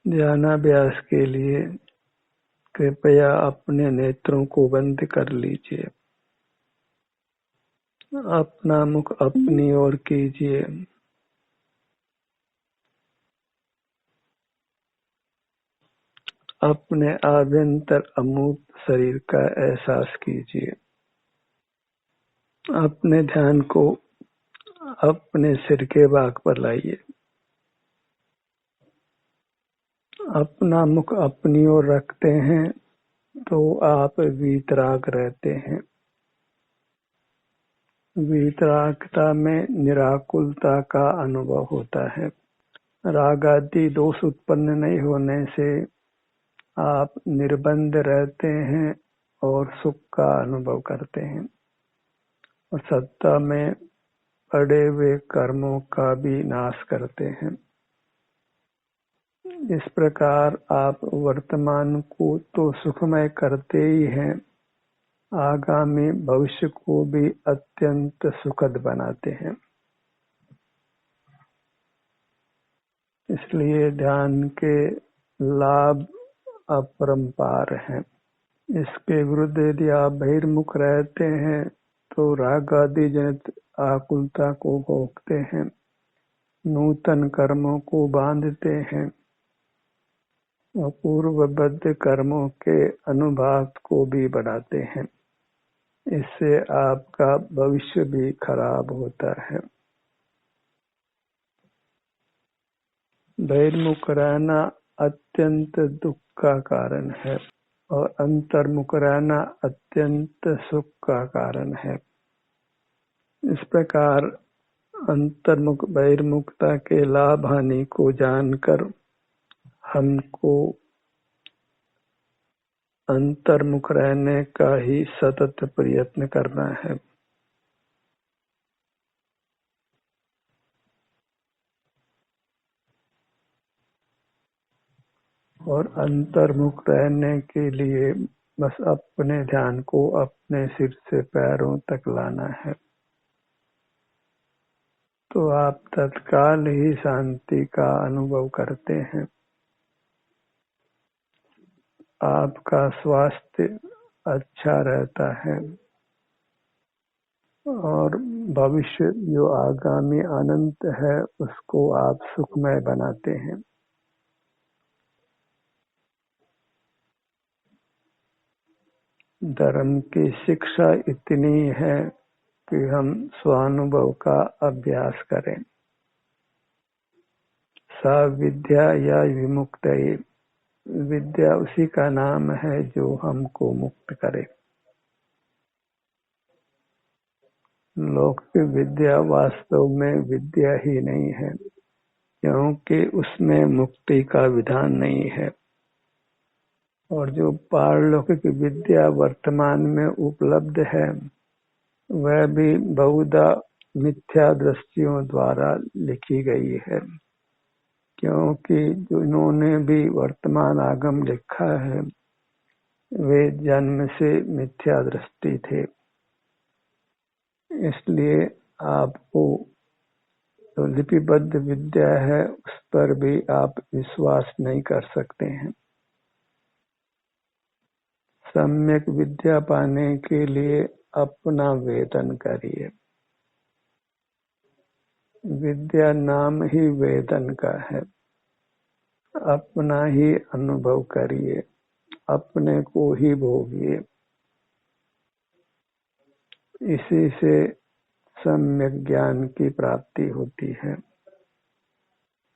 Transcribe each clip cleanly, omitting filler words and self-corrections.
ध्यानाभ्यास के लिए कृपया अपने नेत्रों को बंद कर लीजिए। अपना मुख अपनी ओर कीजिए। अपने आभ्यंतर अमूर्त शरीर का एहसास कीजिए। अपने ध्यान को अपने सिर के भाग पर लाइए। अपना मुख अपनी ओर रखते हैं तो आप वीतराग रहते हैं। वीतरागता में निराकुलता का अनुभव होता है। राग आदि दोष उत्पन्न नहीं होने से आप निर्बंध रहते हैं और सुख का अनुभव करते हैं और सत्ता में पड़े हुए कर्मों का भी नाश करते हैं। इस प्रकार आप वर्तमान को तो सुखमय करते ही हैं, आगामी भविष्य को भी अत्यंत सुखद बनाते हैं। इसलिए ध्यान के लाभ अपरंपार हैं। इसके विरुद्ध यदि आप बहिर्मुख रहते हैं तो राग आदि जनित आकुलता को भोगते हैं, नूतन कर्मों को बांधते हैं और पूर्वबद्ध कर्मों के अनुभाग को भी बढ़ाते हैं। इससे आपका भविष्य भी खराब होता है। बहिर्मुख रहना अत्यंत दुख का कारण है और अंतर्मुख रहना अत्यंत सुख का कारण है। इस प्रकार अंतर्मुख बहिर्मुखता के लाभ हानि को जानकर हमको अंतर्मुख रहने का ही सतत प्रयत्न करना है। और अंतर्मुख रहने के लिए बस अपने ध्यान को अपने सिर से पैरों तक लाना है, तो आप तत्काल ही शांति का अनुभव करते हैं। आपका स्वास्थ्य अच्छा रहता है और भविष्य जो आगामी अनंत है उसको आप सुखमय बनाते हैं। धर्म की शिक्षा इतनी है कि हम स्वानुभव का अभ्यास करें। सा विद्या या विमुक्त, विद्या उसी का नाम है जो हमको मुक्त करे। लौकिक विद्या वास्तव में विद्या ही नहीं है, क्योंकि उसमें मुक्ति का विधान नहीं है। और जो पारलौकिक विद्या वर्तमान में उपलब्ध है वह भी बहुधा मिथ्या दृष्टियों द्वारा लिखी गई है, क्योंकि जिन्होंने भी वर्तमान आगम लिखा है वे जन्म से मिथ्या दृष्टि थे। इसलिए आपको जो लिपिबद्ध विद्या है उस पर भी आप विश्वास नहीं कर सकते हैं। सम्यक विद्या पाने के लिए अपना वेदन करिए। विद्या नाम ही वेदन का है। अपना ही अनुभव करिए, अपने को ही भोगिए। इसी से सम्यक ज्ञान की प्राप्ति होती है।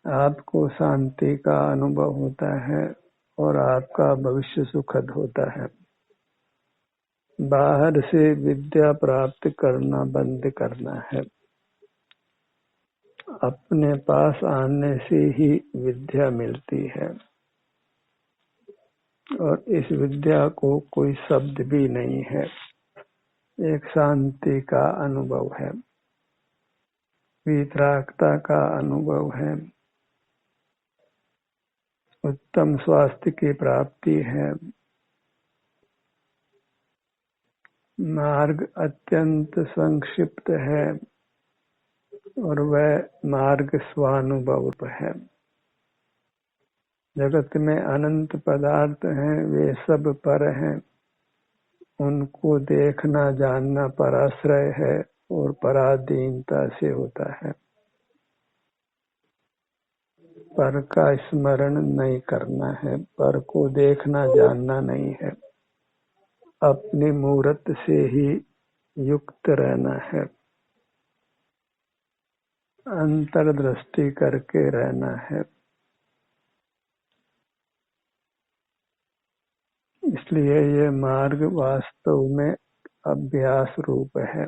आपको शांति का अनुभव होता है और आपका भविष्य सुखद होता है। बाहर से विद्या प्राप्त करना बंद करना है। अपने पास आने से ही विद्या मिलती है और इस विद्या को कोई शब्द भी नहीं है, एक शांति का अनुभव है, वीतरागता का अनुभव है, उत्तम स्वास्थ्य की प्राप्ति है। मार्ग अत्यंत संक्षिप्त है और वह मार्ग स्वानुभव है। जगत में अनंत पदार्थ हैं, वे सब पर हैं, उनको देखना जानना पराश्रय है और पराधीनता से होता है। पर का स्मरण नहीं करना है, पर को देखना जानना नहीं है, अपनी मूर्त से ही युक्त रहना है, अंतर्दृष्टि करके रहना है। इसलिए ये मार्ग वास्तव में अभ्यास रूप है,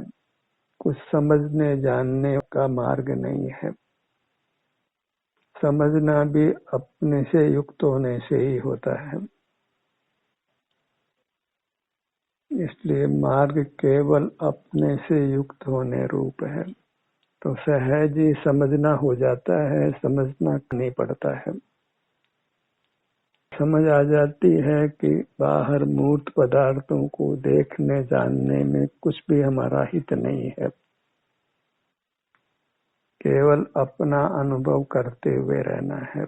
कुछ समझने जानने का मार्ग नहीं है। समझना भी अपने से युक्त होने से ही होता है। इसलिए मार्ग केवल अपने से युक्त होने रूप है, तो सहज ही समझना हो जाता है, समझना नहीं पड़ता है। समझ आ जाती है कि बाहर मूर्त पदार्थों को देखने जानने में कुछ भी हमारा हित नहीं है, केवल अपना अनुभव करते हुए रहना है।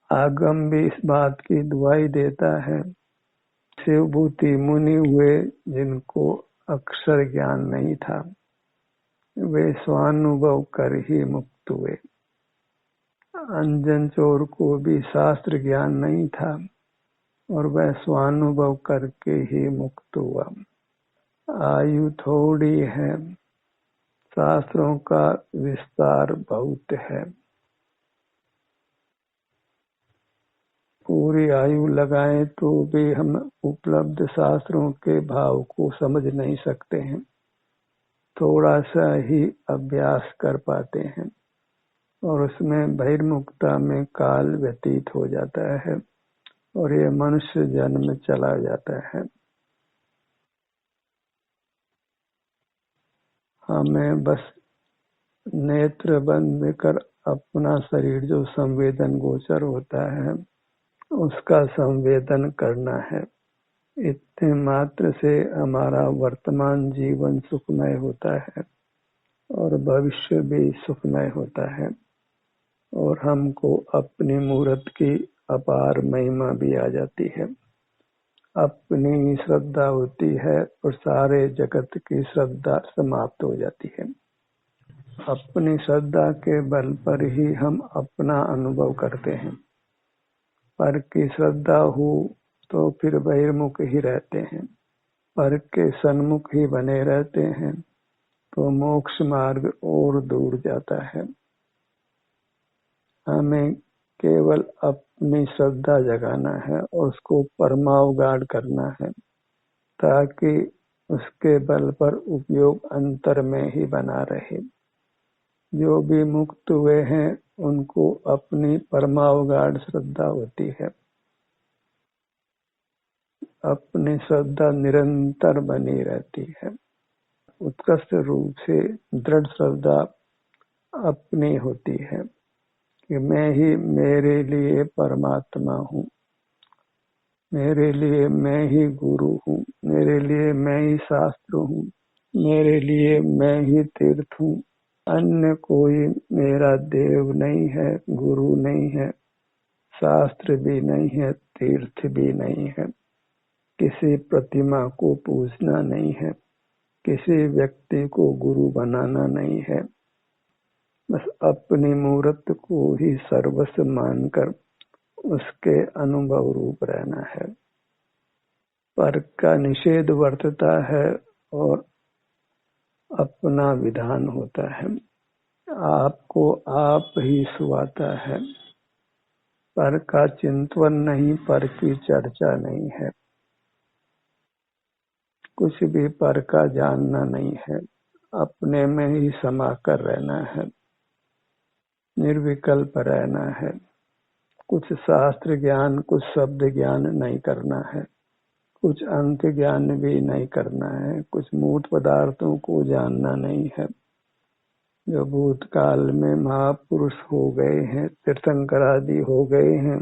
आगम भी इस बात की दुहाई देता है, शिवभूति मुनि हुए जिनको अक्षर ज्ञान नहीं था, वे स्वानुभव कर ही मुक्त हुए। अंजन चोर को भी शास्त्र ज्ञान नहीं था और वह स्वानुभव करके ही मुक्त हुआ। आयु थोड़ी है, शास्त्रों का विस्तार बहुत है। पूरी आयु लगाएं तो भी हम उपलब्ध शास्त्रों के भाव को समझ नहीं सकते हैं, थोड़ा सा ही अभ्यास कर पाते हैं और उसमें बहिर्मुखता में काल व्यतीत हो जाता है और ये मनुष्य जन्म चला जाता है। हमें बस नेत्र बंद कर अपना शरीर जो संवेदन गोचर होता है उसका संवेदन करना है। इतने मात्र से हमारा वर्तमान जीवन सुखमय होता है और भविष्य भी सुखमय होता है और हमको अपनी मूर्त की अपार महिमा भी आ जाती है। अपनी श्रद्धा होती है और सारे जगत की श्रद्धा समाप्त हो जाती है। अपनी श्रद्धा के बल पर ही हम अपना अनुभव करते हैं। पर की श्रद्धा हो तो फिर बहिर्मुख ही रहते हैं, पर के सन्मुख ही बने रहते हैं तो मोक्ष मार्ग और दूर जाता है। हमें केवल अपनी श्रद्धा जगाना है और उसको परमावगाढ़ करना है ताकि उसके बल पर उपयोग अंतर में ही बना रहे। जो भी मुक्त हुए हैं उनको अपनी परमावगाढ़ श्रद्धा होती है, अपनी श्रद्धा निरंतर बनी रहती है। उत्कृष्ट रूप से दृढ़ श्रद्धा अपनी होती है कि मैं ही मेरे लिए परमात्मा हूँ, मेरे लिए मैं ही गुरु हूँ, मेरे लिए मैं ही शास्त्र हूँ, मेरे लिए मैं ही तीर्थ हूँ। अन्य कोई मेरा देव नहीं है, गुरु नहीं है, शास्त्र भी नहीं है, तीर्थ भी नहीं है। किसी प्रतिमा को पूजना नहीं है, किसी व्यक्ति को गुरु बनाना नहीं है। बस अपनी मूर्त को ही सर्वस्व मानकर उसके अनुभव रूप रहना है। पर का निषेध वर्तता है और अपना विधान होता है। आपको आप ही सुहाता है। पर का चिंतन नहीं, पर की चर्चा नहीं है। कुछ भी पर का जानना नहीं है, अपने में ही समाकर रहना है, निर्विकल्प रहना है। कुछ शास्त्र ज्ञान, कुछ शब्द ज्ञान नहीं करना है, कुछ अंक ज्ञान भी नहीं करना है, कुछ मूर्त पदार्थों को जानना नहीं है। जो भूतकाल में महापुरुष हो गए हैं, तीर्थंकर आदि हो गए हैं,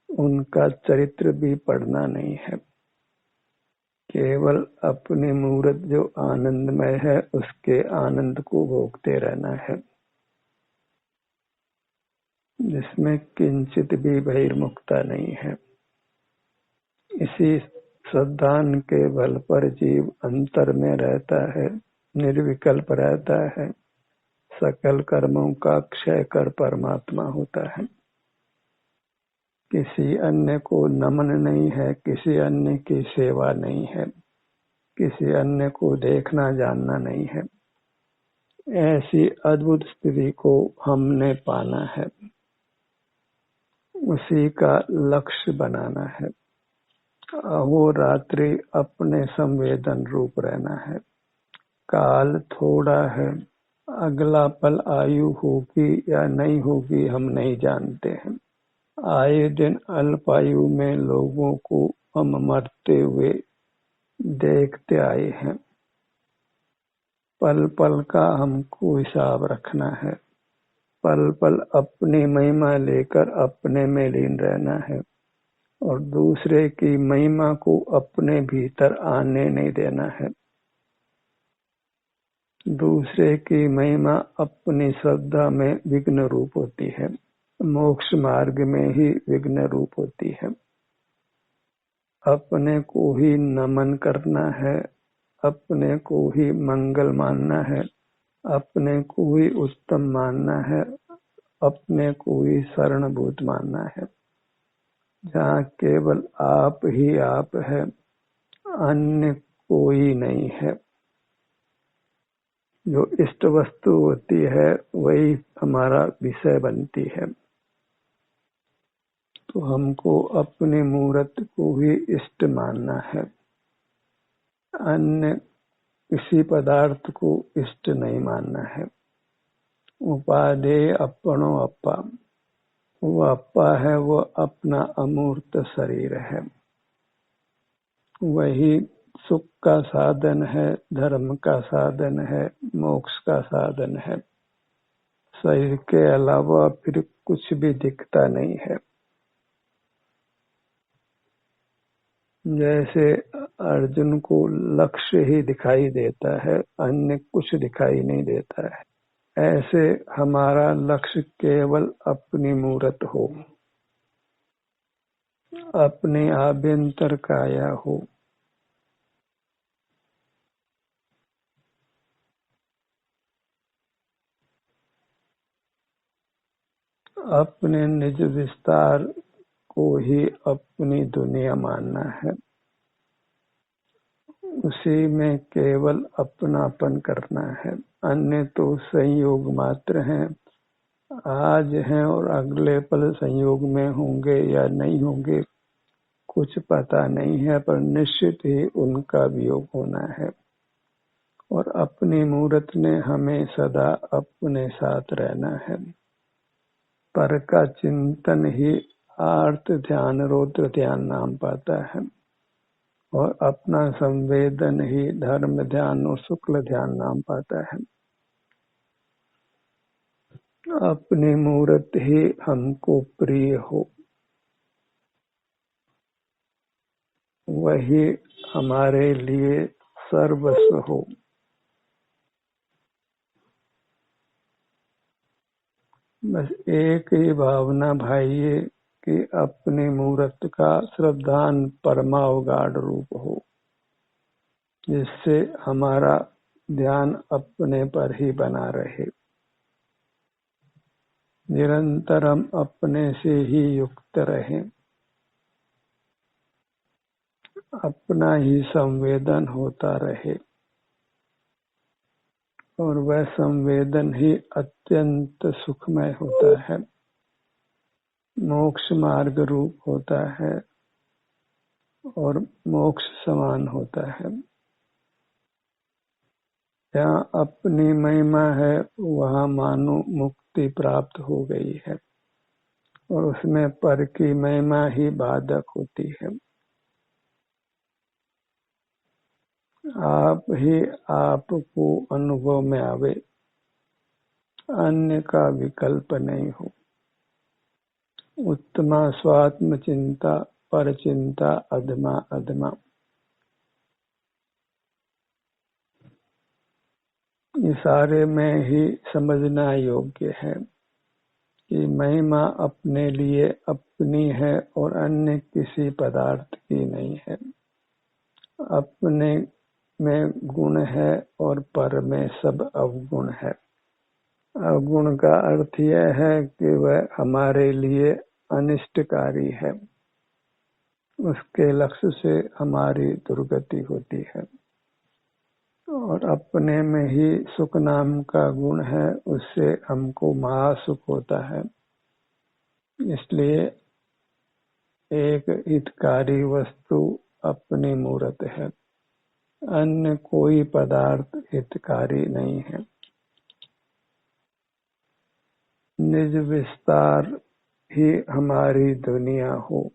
उनका चरित्र भी पढ़ना नहीं है। केवल अपनी मूर्त जो आनंदमय है उसके आनंद को भोगते रहना है। जिसमें किंचित भी बहिर्मुखता नहीं है। इसी श्रद्धान के बल पर जीव अंतर में रहता है, निर्विकल्प रहता है, सकल कर्मों का क्षय कर परमात्मा होता है। किसी अन्य को नमन नहीं है, किसी अन्य की सेवा नहीं है, किसी अन्य को देखना जानना नहीं है। ऐसी अद्भुत स्थिति को हमने पाना है, उसी का लक्ष्य बनाना है। अहोरात्रि अपने संवेदन रूप रहना है। काल थोड़ा है, अगला पल आयु होगी या नहीं होगी हम नहीं जानते हैं। आए दिन अल्पायु में लोगों को हम मरते हुए देखते आए हैं। पल पल का हमको हिसाब रखना है। पल पल अपनी महिमा लेकर अपने में लीन रहना है और दूसरे की महिमा को अपने भीतर आने नहीं देना है। दूसरे की महिमा अपनी श्रद्धा में विघ्न रूप होती है, मोक्ष मार्ग में ही विघ्न रूप होती है। अपने को ही नमन करना है, अपने को ही मंगल मानना है, अपने को ही उत्तम मानना है, अपने को ही शरणभूत मानना है। जहाँ केवल आप ही आप है, अन्य कोई नहीं है। जो इष्ट वस्तु होती है वही हमारा विषय बनती है। तो हमको अपने मूर्त को ही इष्ट मानना है, अन्य किसी पदार्थ को इष्ट नहीं मानना है। उपादेय अपनो अप्पा, वो अप्पा है, वो अपना अमूर्त शरीर है। वही सुख का साधन है, धर्म का साधन है, मोक्ष का साधन है। शरीर के अलावा फिर कुछ भी दिखता नहीं है। जैसे अर्जुन को लक्ष्य ही दिखाई देता है, अन्य कुछ दिखाई नहीं देता है, ऐसे हमारा लक्ष्य केवल अपनी मूरत हो, अपने आभ्यंतर काया हो। अपने निज विस्तार को ही अपनी दुनिया मानना है। उसी में केवल अपनापन करना है। अन्य तो संयोग मात्र हैं, आज हैं और अगले पल संयोग में होंगे या नहीं होंगे कुछ पता नहीं है, पर निश्चित ही उनका वियोग होना है। और अपनी मूरत ने हमें सदा अपने साथ रहना है। पर का चिंतन ही आर्त ध्यान रौद्र ध्यान नाम पाता है और अपना संवेदन ही धर्म ध्यान और शुक्ल ध्यान नाम पाता है। अपनी मूरत ही हमको प्रिय हो, वही हमारे लिए सर्वस्व हो। बस एक ही भावना भाइये कि अपनी मूरत का श्रद्धान परमावगाढ़ रूप हो, जिससे हमारा ध्यान अपने पर ही बना रहे। निरंतर हम अपने से ही युक्त रहें, अपना ही संवेदन होता रहे और वह संवेदन ही अत्यंत सुखमय होता है, मोक्ष मार्ग रूप होता है और मोक्ष समान होता है। जहाँ अपनी महिमा है वहाँ मानो मुक्ति प्राप्त हो गई है और उसमें पर की महिमा ही बाधक होती है। आप ही आपको अनुभव में आवे, अन्य का विकल्प नहीं हो। उत्तमा स्वात्म चिंता, पर चिंता अधमा अधमा। ये सारे में ही समझना योग्य है। कि महिमा अपने लिए अपनी है और अन्य किसी पदार्थ की नहीं है। अपने में गुण है और पर में सब अवगुण है। अवगुण का अर्थ यह है कि वह हमारे लिए अनिष्टकारी है, उसके लक्ष्य से हमारी दुर्गति होती है। और अपने में ही सुख नाम का गुण है, उससे हमको महासुख होता है। इसलिए एक हितकारी वस्तु अपनी मूरत है, अन्य कोई पदार्थ हितकारी नहीं है। निज विस्तार ही हमारी दुनिया हो,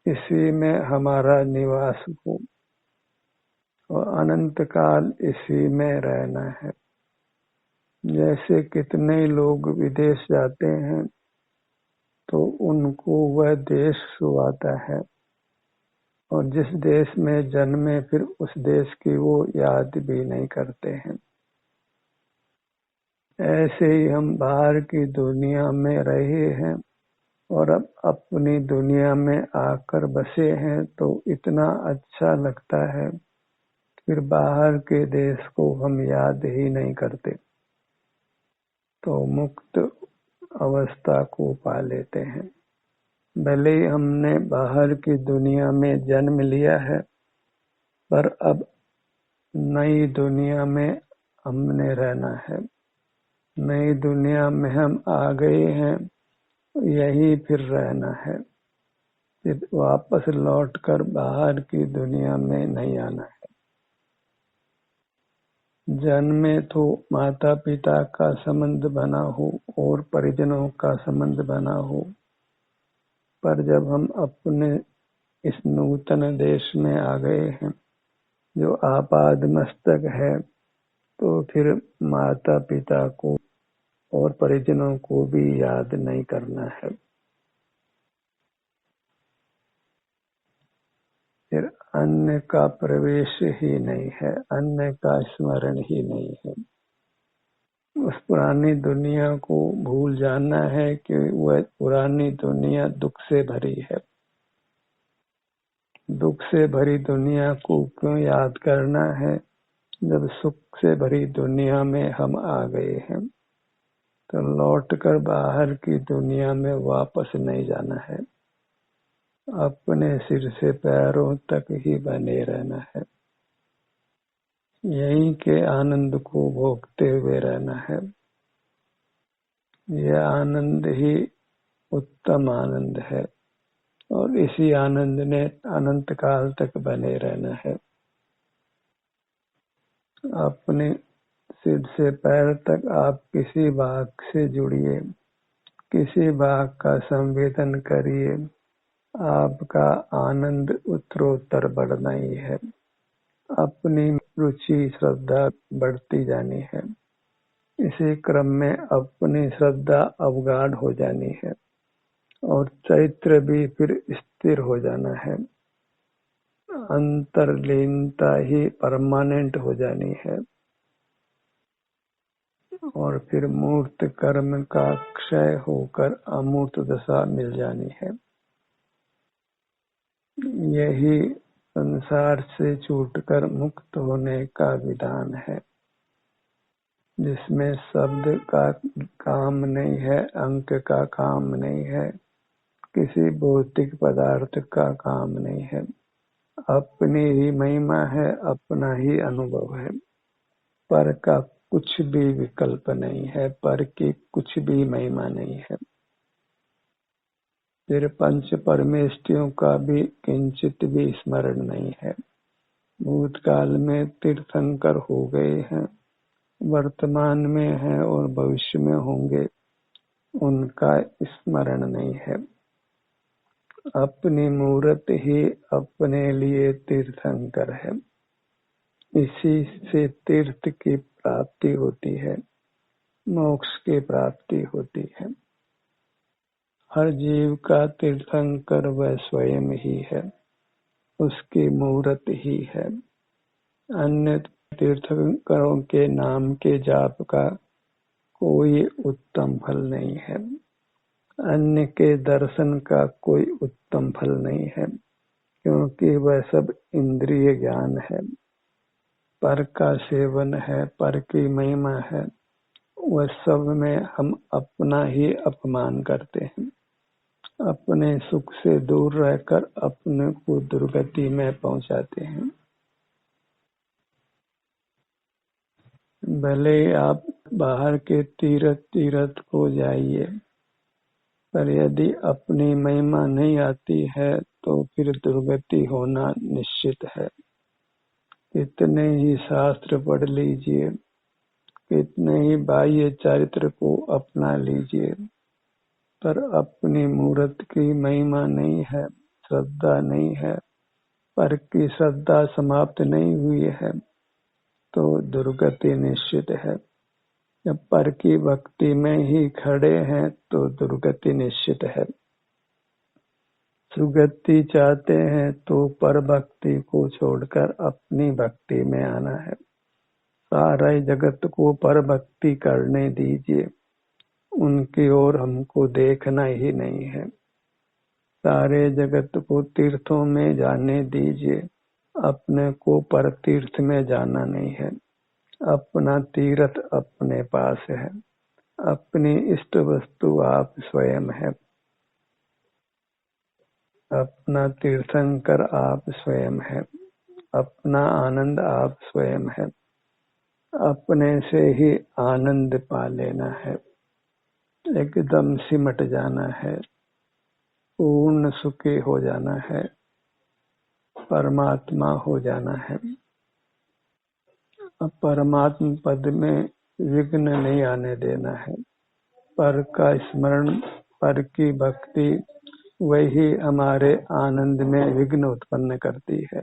इसी में हमारा निवास हो और अनंत काल इसी में रहना है। जैसे कितने लोग विदेश जाते हैं तो उनको वह देश सुहाता है, और जिस देश में जन्मे फिर उस देश की वो याद भी नहीं करते हैं। ऐसे ही हम बाहर की दुनिया में रहे हैं और अब अपनी दुनिया में आकर बसे हैं तो इतना अच्छा लगता है, फिर बाहर के देश को हम याद ही नहीं करते, तो मुक्त अवस्था को पा लेते हैं। भले ही हमने बाहर की दुनिया में जन्म लिया है, पर अब नई दुनिया में हमने रहना है। नई दुनिया में हम आ गए हैं, यही फिर रहना है, फिर वापस लौटकर बाहर की दुनिया में नहीं आना है। जन्मे तो माता पिता का संबंध बना हो और परिजनों का संबंध बना हो, पर जब हम अपने इस नूतन देश में आ गए हैं जो आपाद मस्तक है, तो फिर माता पिता को और परिजनों को भी याद नहीं करना है। फिर अन्य का प्रवेश ही नहीं है, अन्य का स्मरण ही नहीं है। उस पुरानी दुनिया को भूल जाना है कि वह पुरानी दुनिया दुख से भरी है। दुख से भरी दुनिया को क्यों याद करना है, जब सुख से भरी दुनिया में हम आ गए हैं। तो लौटकर बाहर की दुनिया में वापस नहीं जाना है, अपने सिर से पैरों तक ही बने रहना है। यहीं के आनंद को भोगते हुए रहना है। यह आनंद ही उत्तम आनंद है और इसी आनंद ने अनंत काल तक बने रहना है। अपने सिर से पैर तक आप किसी भाग से जुड़िए, किसी भाग का संवेदन करिए, आपका आनंद उत्तरोत्तर बढ़ना ही है। अपनी रुचि श्रद्धा बढ़ती जानी है। इसी क्रम में अपनी श्रद्धा अवगाढ़ हो जानी है और चैत्र भी फिर स्थिर हो जाना है। अंतर्लीनता ही परमानेंट हो जानी है और फिर मूर्त कर्म का क्षय होकर अमूर्त दशा मिल जानी है। यही संसार से छूटकर मुक्त होने का विधान है, जिसमें शब्द का काम नहीं है, अंक का काम नहीं है, किसी भौतिक पदार्थ का काम नहीं है। अपनी ही महिमा है, अपना ही अनुभव है। पर का कुछ भी विकल्प नहीं है, पर की कुछ भी महिमा नहीं है। फिर पंच परमेष्टियों का भी किंचित भी स्मरण नहीं है। भूतकाल में तीर्थंकर हो गए हैं, वर्तमान में है और भविष्य में होंगे, उनका स्मरण नहीं है। अपनी मूर्त ही अपने लिए तीर्थंकर है। इसी से तीर्थ की प्राप्ति होती है, मोक्ष की प्राप्ति होती है। हर जीव का तीर्थंकर वह स्वयं ही है, उसकी मूर्त ही है। अन्य तीर्थंकरों के नाम के जाप का कोई उत्तम फल नहीं है, अन्य के दर्शन का कोई उत्तम फल नहीं है, क्योंकि वह सब इंद्रिय ज्ञान है, पर का सेवन है, पर की महिमा है। वह सब में हम अपना ही अपमान करते हैं, अपने सुख से दूर रहकर अपने को दुर्गति में पहुंचाते हैं। भले आप बाहर के तीर्थ को जाइए, पर यदि अपनी महिमा नहीं आती है तो फिर दुर्गति होना निश्चित है। कितने ही शास्त्र पढ़ लीजिए, कितने ही बाह्य चरित्र को अपना लीजिए, पर अपनी मूर्त की महिमा नहीं है, श्रद्धा नहीं है, पर की श्रद्धा समाप्त नहीं हुई है, तो दुर्गति निश्चित है। जब पर की भक्ति में ही खड़े हैं तो दुर्गति निश्चित है। सुगति चाहते हैं तो पर भक्ति को छोड़कर अपनी भक्ति में आना है। सारे जगत को पर भक्ति करने दीजिए, उनकी ओर हमको देखना ही नहीं है। सारे जगत को तीर्थों में जाने दीजिए, अपने को पर तीर्थ में जाना नहीं है। अपना तीर्थ अपने पास है, अपनी इष्ट वस्तु आप स्वयं है, अपना तीर्थंकर आप स्वयं है, अपना आनंद आप स्वयं है। अपने से ही आनंद पा लेना है, एकदम सिमट जाना है, पूर्ण सुखी हो जाना है, परमात्मा हो जाना है। परमात्मा पद में विघ्न नहीं आने देना है। पर का स्मरण, पर की भक्ति, वही हमारे आनंद में विघ्न उत्पन्न करती है।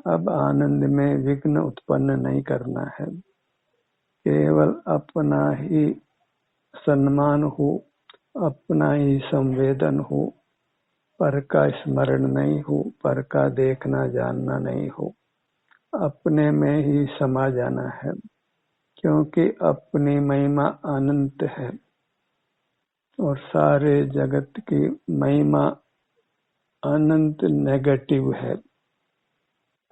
अब आनंद में विघ्न उत्पन्न नहीं करना है, केवल अपना ही सम्मान हो, अपना ही संवेदन हो, पर का स्मरण नहीं हो, पर का देखना जानना नहीं हो, अपने में ही समा जाना है, क्योंकि अपनी महिमा अनंत है और सारे जगत की महिमा अनंत नेगेटिव है,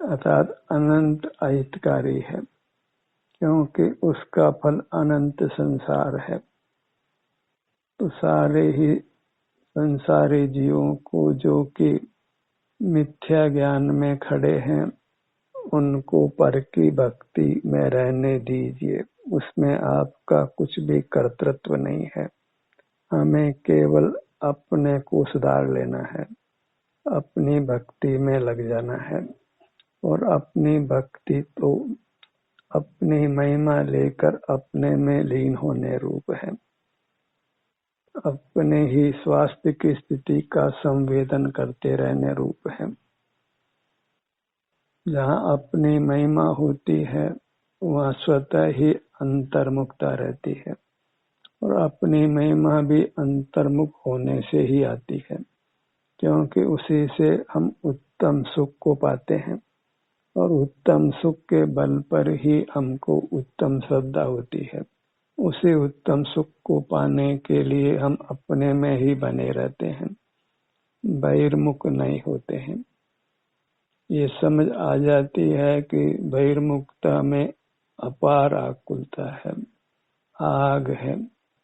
अर्थात अनंत अहितकारी है, क्योंकि उसका फल अनंत संसार है। तो सारे ही संसारी जीवों को जो कि मिथ्या ज्ञान में खड़े हैं, उनको पर की भक्ति में रहने दीजिए। उसमें आपका कुछ भी कर्तृत्व नहीं है। हमें केवल अपने को सुधार लेना है, अपनी भक्ति में लग जाना है, और अपनी भक्ति तो अपनी महिमा लेकर अपने में लीन होने रूप है। अपने ही स्वास्थ्य की स्थिति का संवेदन करते रहने रूप है। जहाँ अपनी महिमा होती है वहाँ स्वतः ही अंतर्मुखता रहती है, और अपनी महिमा भी अंतर्मुख होने से ही आती है, क्योंकि उसी से हम उत्तम सुख को पाते हैं, और उत्तम सुख के बल पर ही हमको उत्तम श्रद्धा होती है। उसी उत्तम सुख को पाने के लिए हम अपने में ही बने रहते हैं, बहिर्मुख नहीं होते हैं। ये समझ आ जाती है कि बहिर्मुखता में अपार आकुलता है, आग है,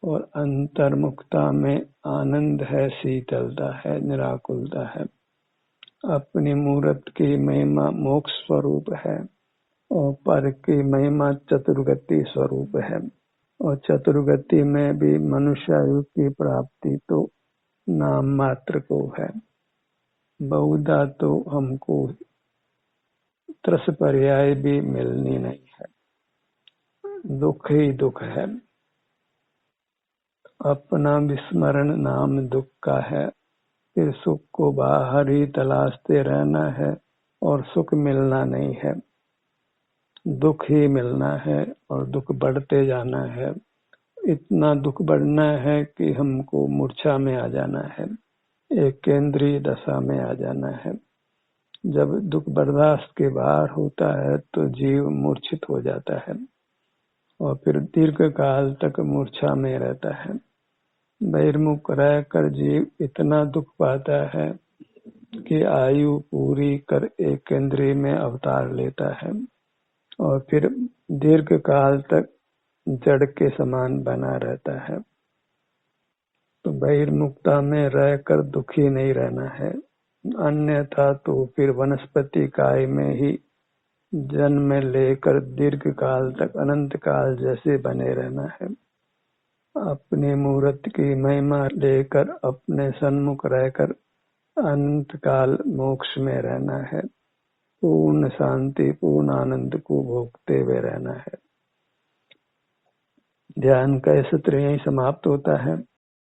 और अंतर्मुखता में आनंद है, शीतलता है, निराकुलता है। अपनी मूर्त की महिमा मोक्ष स्वरूप है, और पर की महिमा चतुर्गति स्वरूप है, और चतुर्गति में भी मनुष्यायु की प्राप्ति तो नाम मात्र को है। बहुधा तो हमको त्रस पर्याय भी मिलनी नहीं है, दुख ही दुख है। अपना विस्मरण नाम दुख का है, फिर सुख को बाहर ही तलाशते रहना है, और सुख मिलना नहीं है, दुख ही मिलना है, और दुख बढ़ते जाना है। इतना दुख बढ़ना है कि हमको मूर्छा में आ जाना है, एक केंद्रीय दशा में आ जाना है। जब दुख बर्दाश्त के बाहर होता है तो जीव मूर्छित हो जाता है, और फिर दीर्घ काल तक मूर्छा में रहता है। बहिर्मुख रहकर जीव इतना दुख पाता है कि आयु पूरी कर एक इंद्रिय में अवतार लेता है और फिर दीर्घ काल तक जड़ के समान बना रहता है। तो बहिर्मुखता में रहकर दुखी नहीं रहना है, अन्यथा तो फिर वनस्पति काय में ही जन्म लेकर दीर्घ काल तक अनंत काल जैसे बने रहना है। अपनी मूर्त की महिमा लेकर अपने सन्मुख रहकर अनंत काल मोक्ष में रहना है। पूर्ण शांति पूर्ण आनंद को भोगते हुए रहना है। ध्यान का सत्र यही समाप्त होता है।